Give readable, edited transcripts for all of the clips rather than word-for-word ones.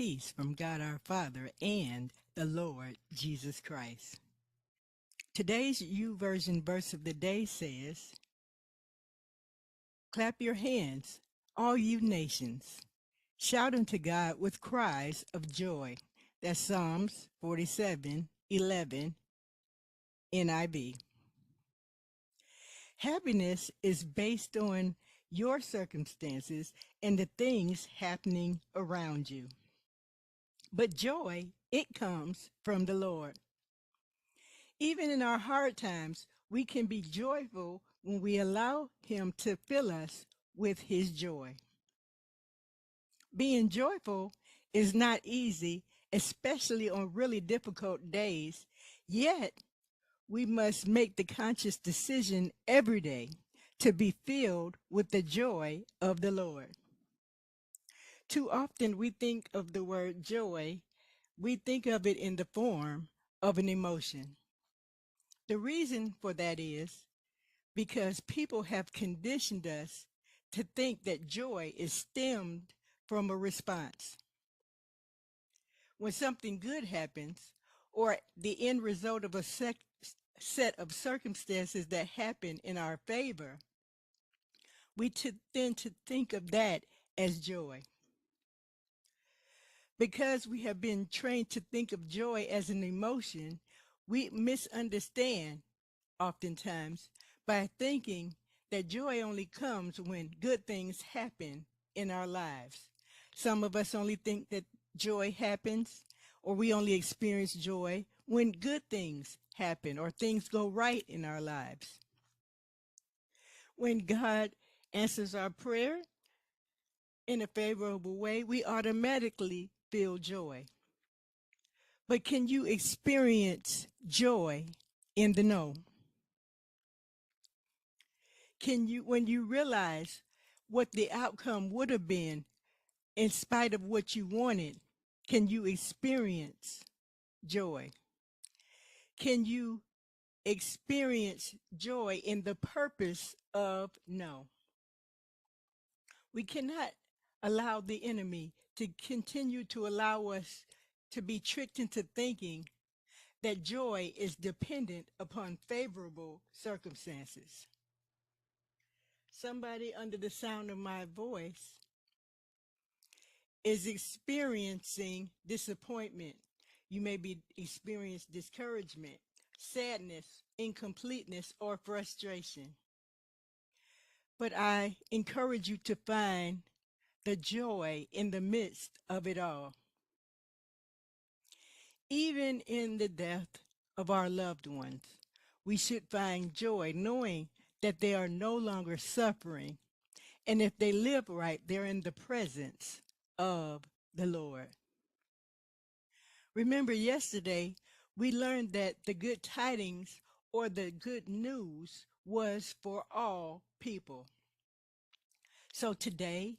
peace from God our Father and the Lord Jesus Christ. Today's YouVersion verse of the day says, "Clap your hands, all you nations. Shout unto God with cries of joy." That's Psalms 47:11 NIV. Happiness is based on your circumstances and the things happening around you. But joy, it comes from the Lord. Even in our hard times, we can be joyful when we allow Him to fill us with His joy. Being joyful is not easy, especially on really difficult days. Yet, we must make the conscious decision every day to be filled with the joy of the Lord. Too often we think of the word joy, we think of it in the form of an emotion. The reason for that is because people have conditioned us to think that joy is stemmed from a response. When something good happens, or the end result of a set of circumstances that happen in our favor, we tend to think of that as joy. Because we have been trained to think of joy as an emotion, we misunderstand oftentimes by thinking that joy only comes when good things happen in our lives. Some of us only think that joy happens, or we only experience joy when good things happen or things go right in our lives. When God answers our prayer in a favorable way, we automatically feel joy. But can you experience joy in the no? Can you, when you realize what the outcome would have been in spite of what you wanted, can you experience joy? Can you experience joy in the purpose of no? We cannot allow the enemy to continue to allow us to be tricked into thinking that joy is dependent upon favorable circumstances. Somebody under the sound of my voice is experiencing disappointment. You may be experiencing discouragement, sadness, incompleteness, or frustration. But I encourage you to find the joy in the midst of it all. Even in the death of our loved ones, we should find joy knowing that they are no longer suffering. And if they live right, they're in the presence of the Lord. Remember, yesterday, we learned that the good tidings or the good news was for all people. So today,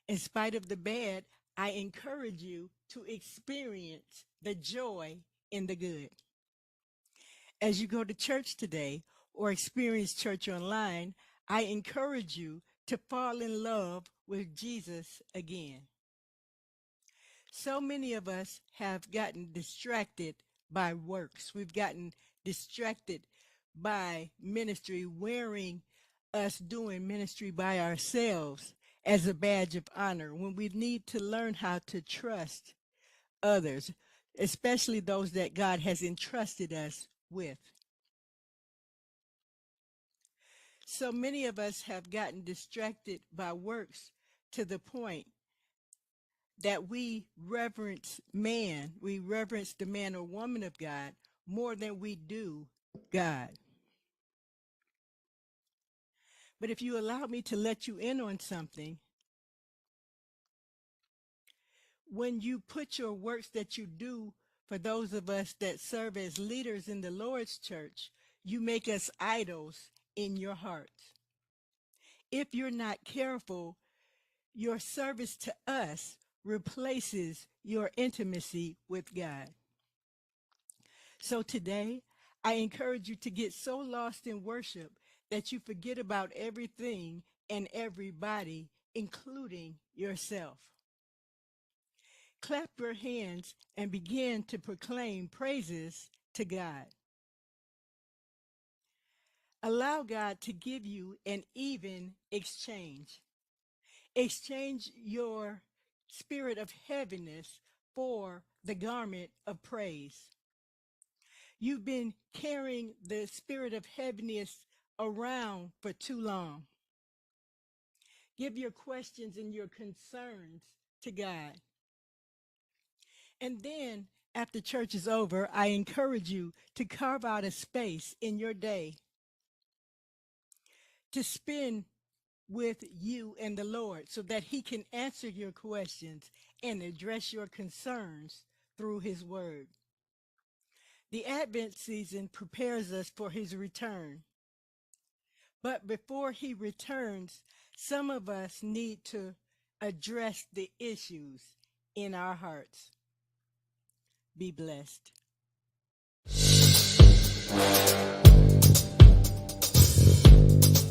in spite of the bad, I encourage you to experience the joy in the good. As you go to church today or experience church online, I encourage you to fall in love with Jesus again. So many of us have gotten distracted by works. We've gotten distracted by ministry, wearing us doing ministry by ourselves as a badge of honor, when we need to learn how to trust others, especially those that God has entrusted us with. So many of us have gotten distracted by works to the point that we reverence man, we reverence the man or woman of God more than we do God. But if you allow me to let you in on something, when you put your works that you do for those of us that serve as leaders in the Lord's church, you make us idols in your hearts. If you're not careful, your service to us replaces your intimacy with God. So today, I encourage you to get so lost in worship that you forget about everything and everybody, including yourself. Clap your hands and begin to proclaim praises to God. Allow God to give you an even exchange. Exchange your spirit of heaviness for the garment of praise. You've been carrying the spirit of heaviness around for too long. Give your questions and your concerns to God. And then, after church is over, I encourage you to carve out a space in your day to spend with you and the Lord so that He can answer your questions and address your concerns through His Word. The Advent season prepares us for His return. But before He returns, some of us need to address the issues in our hearts. Be blessed.